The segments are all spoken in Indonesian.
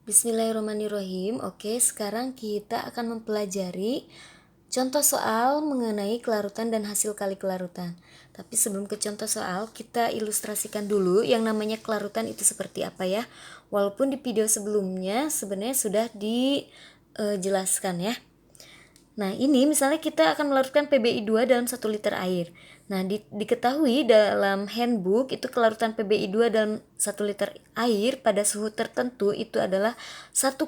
Bismillahirrahmanirrahim. Oke, sekarang kita akan mempelajari contoh soal mengenai kelarutan dan hasil kali kelarutan. Tapi sebelum ke contoh soal, kita ilustrasikan dulu yang namanya kelarutan itu seperti apa ya. Walaupun di video sebelumnya sebenarnya sudah dijelaskan ya. Nah, ini misalnya kita akan melarutkan PbI 2 dalam 1 liter air. Nah, diketahui dalam handbook itu kelarutan PbI 2 dalam 1 liter air pada suhu tertentu itu adalah 1,5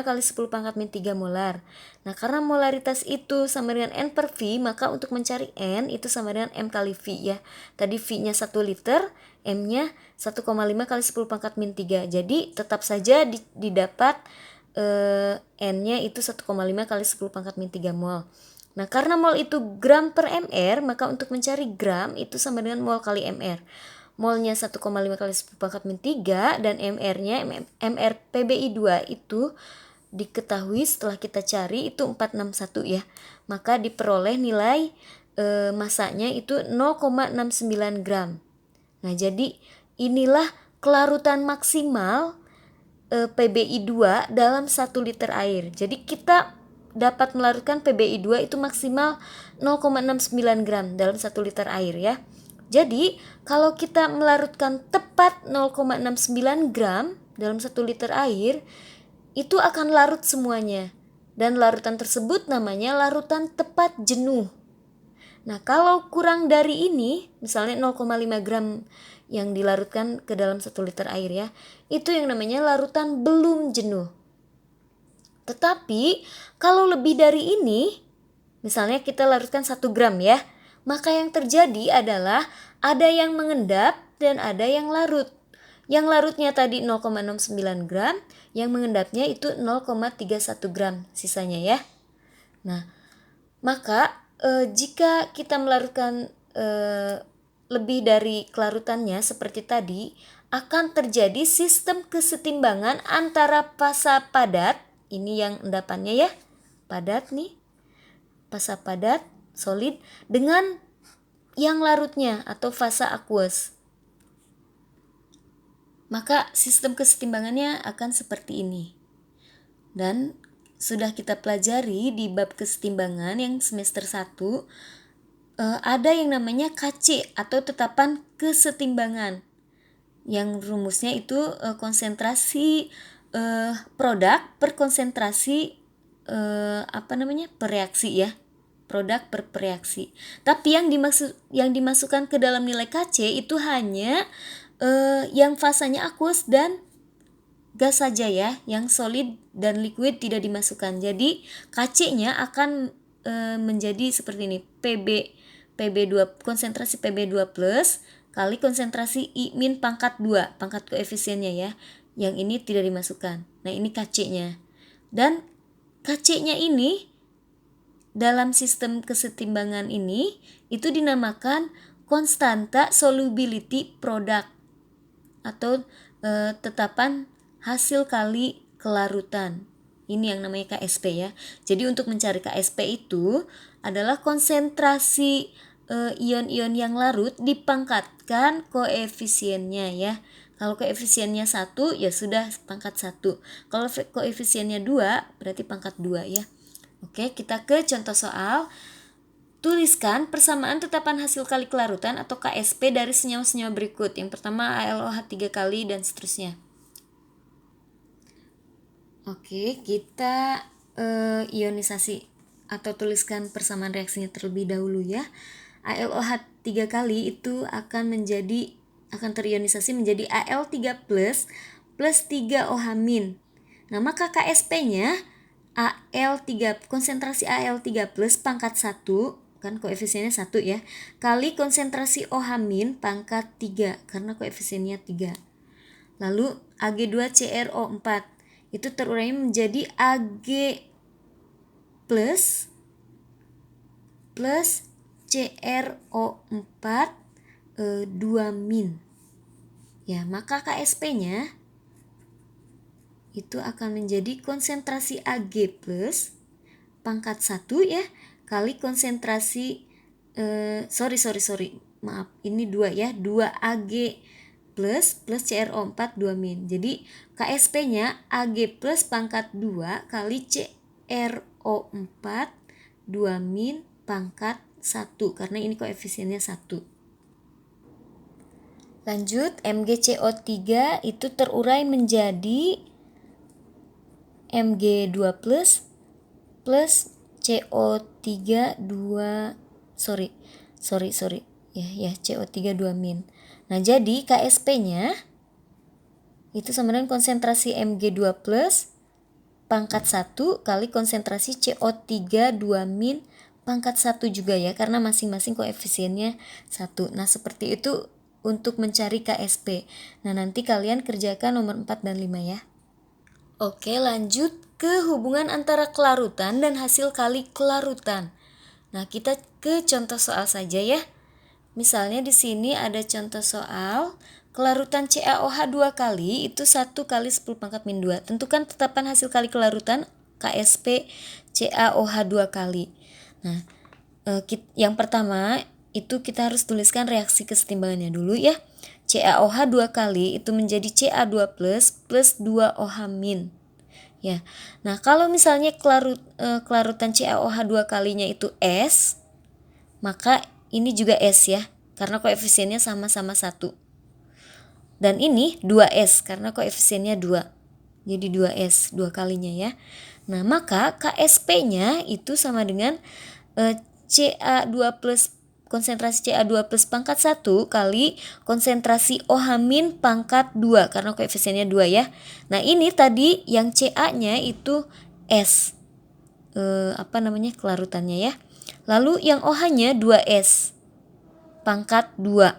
kali 10 pangkat min 3 molar. Nah, karena molaritas itu sama dengan N per V, maka untuk mencari N itu sama dengan M kali V ya. Tadi V-nya 1 liter, M-nya 1,5 kali 10 pangkat min 3. Jadi, tetap saja didapat N-nya itu 1,5 kali 10 pangkat min 3 mol. Nah, karena mol itu gram per mr, maka untuk mencari gram itu sama dengan mol kali mr. Molnya 1,5 kali 10 pangkat min 3 dan mr-nya mr PbI 2 itu diketahui setelah kita cari itu 461 ya. Maka diperoleh nilai masanya itu 0,69 gram. Nah, jadi inilah kelarutan maksimal PbI 2 dalam 1 liter air. Jadi kita dapat melarutkan PbI 2 itu maksimal 0,69 gram dalam 1 liter air ya. Jadi kalau kita melarutkan tepat 0,69 gram dalam 1 liter air, itu akan larut semuanya. Dan larutan tersebut namanya larutan tepat jenuh. Nah, kalau kurang dari ini, misalnya 0,5 gram yang dilarutkan ke dalam 1 liter air ya, itu yang namanya larutan belum jenuh. Tetapi kalau lebih dari ini, misalnya kita larutkan 1 gram ya, maka yang terjadi adalah ada yang mengendap dan ada yang larut. Yang larutnya tadi 0,69 gram, yang mengendapnya itu 0,31 gram sisanya ya. Nah, maka jika kita melarutkan lebih dari kelarutannya seperti tadi, akan terjadi sistem kesetimbangan antara fasa padat, ini yang endapannya ya, padat nih, fasa padat, solid, dengan yang larutnya atau fasa aqueous. Maka sistem kesetimbangannya akan seperti ini. Dan sudah kita pelajari di bab kesetimbangan yang semester 1, ada yang namanya KC atau tetapan kesetimbangan. Yang rumusnya itu konsentrasi produk per konsentrasi per reaksi ya. Produk per reaksi. Tapi yang dimasukkan ke dalam nilai KC itu hanya yang fasanya aqueous dan gas saja ya, yang solid dan liquid tidak dimasukkan. Jadi KC-nya akan menjadi seperti ini, PB2 konsentrasi PB2 plus kali konsentrasi I min pangkat 2, pangkat koefisiennya ya. Yang ini tidak dimasukkan. Nah, ini KC-nya. Dan KC-nya ini dalam sistem kesetimbangan ini itu dinamakan konstanta solubility product atau tetapan hasil kali kelarutan. Ini yang namanya KSP ya. Jadi untuk mencari KSP itu adalah konsentrasi ion-ion yang larut dipangkatkan koefisiennya ya. Kalau koefisiennya 1 ya sudah pangkat 1. Kalau koefisiennya 2 berarti pangkat 2 ya. Oke, kita ke contoh soal. Tuliskan persamaan tetapan hasil kali kelarutan atau KSP dari senyawa-senyawa berikut. Yang pertama ALOH 3 kali dan seterusnya. Oke, kita ionisasi atau tuliskan persamaan reaksinya terlebih dahulu ya. ALOH 3 kali itu akan terionisasi menjadi Al3 plus 3 OH-. Nah, maka KSP-nya Al3 konsentrasi Al3 plus pangkat 1 kan koefisiennya 1 ya, kali konsentrasi OH- pangkat 3 karena koefisiennya 3. Lalu Ag2CrO4 itu terurai menjadi Ag plus CrO4 2-. Ya, maka KSP-nya itu akan menjadi konsentrasi Ag plus pangkat 1 ya, kali konsentrasi maaf, ini 2 ya, 2 Ag plus CRO4 2 min. Jadi KSP-nya Ag plus pangkat 2 kali CRO4 2 min pangkat 1 karena ini koefisiennya 1. Lanjut, MgCO3 itu terurai menjadi Mg2 plus CO3 2 CO3 2 min. Nah, jadi KSP-nya itu sama dengan konsentrasi Mg2 plus pangkat 1 kali konsentrasi CO3 2 min pangkat 1 juga ya, karena masing-masing koefisiennya 1. Nah, seperti itu untuk mencari KSP. Nah, nanti kalian kerjakan nomor 4 dan 5 ya. Oke, lanjut ke hubungan antara kelarutan dan hasil kali kelarutan. Nah, kita ke contoh soal saja ya. Misalnya di sini ada contoh soal kelarutan CaOH 2 kali itu 1 kali 10 pangkat min 2. Tentukan tetapan hasil kali kelarutan KSP CaOH 2 kali. Nah, yang pertama itu kita harus tuliskan reaksi kesetimbangannya dulu ya. CaOH 2 kali itu menjadi Ca2 plus 2OH min. Ya. Nah, kalau misalnya kelarutan CaOH 2 kalinya itu S, maka ini juga S ya, karena koefisiennya sama-sama 1. Dan ini 2S karena koefisiennya 2. Jadi 2S 2 kalinya ya. Nah, maka KSP-nya itu sama dengan Ca2 plus konsentrasi Ca2 plus pangkat 1 kali konsentrasi OH min pangkat 2 karena koefisiennya 2 ya. Nah, ini tadi yang Ca-nya itu S. Kelarutannya ya. Lalu yang OH-nya 2S pangkat 2.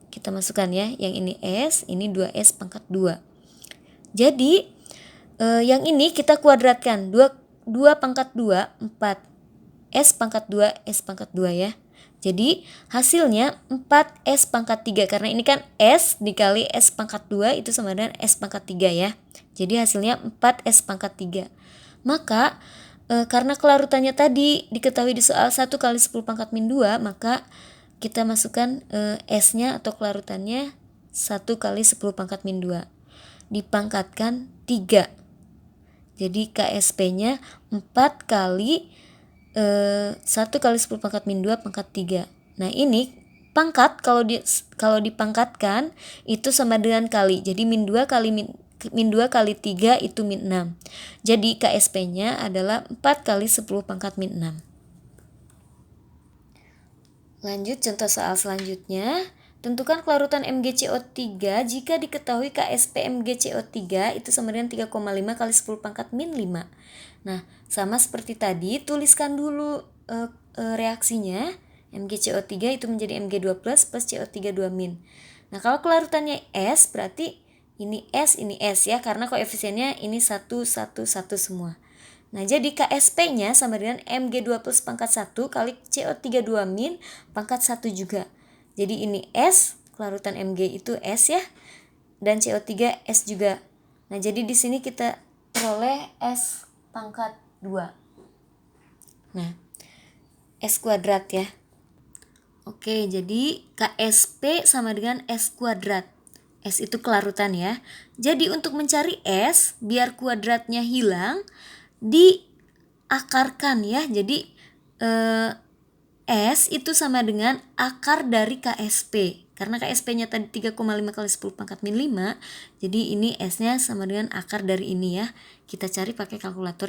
Kita masukkan ya, yang ini S, ini 2S pangkat 2. Jadi yang ini kita kuadratkan, 2 pangkat 2, 4. S pangkat 2, S pangkat 2 ya. Jadi hasilnya 4S pangkat 3, karena ini kan S dikali S pangkat 2 itu sama dengan S pangkat 3 ya. Jadi hasilnya 4S pangkat 3. Maka karena kelarutannya tadi diketahui di soal 1 kali 10 pangkat min 2, maka kita masukkan S-nya atau kelarutannya 1 kali 10 pangkat min 2. Dipangkatkan 3. Jadi KSP-nya 4 kali 1 kali 10 pangkat min 2 pangkat 3. Nah, ini pangkat kalau dipangkatkan itu sama dengan kali. Jadi min 2 kali 3 itu min 6. Jadi KSP-nya adalah 4 kali 10 pangkat min 6. Lanjut contoh soal selanjutnya. Tentukan kelarutan MgCO3 jika diketahui KSP MgCO3 itu sama dengan 3,5 kali 10 pangkat min 5. Nah, sama seperti tadi, tuliskan dulu reaksinya. MgCO3 itu menjadi Mg2 plus CO3 2 min. Nah, kalau kelarutannya S berarti ini S ya, karena koefisiennya ini 1, 1, 1 semua. Nah, jadi KSP-nya sama dengan Mg2 plus pangkat 1 kali CO3 2 min pangkat 1 juga. Jadi ini S, kelarutan Mg itu S ya, dan CO3 S juga. Nah, jadi di sini kita peroleh S pangkat 2. Nah, S kuadrat ya. Oke, jadi KSP sama dengan S kuadrat. S itu kelarutan ya. Jadi untuk mencari S, biar kuadratnya hilang, diakarkan ya. Jadi S itu sama dengan akar dari KSP. Karena KSP-nya tadi 3,5 kali 10 pangkat min 5, jadi ini S-nya sama dengan akar dari ini ya. Kita cari pakai kalkulator ya.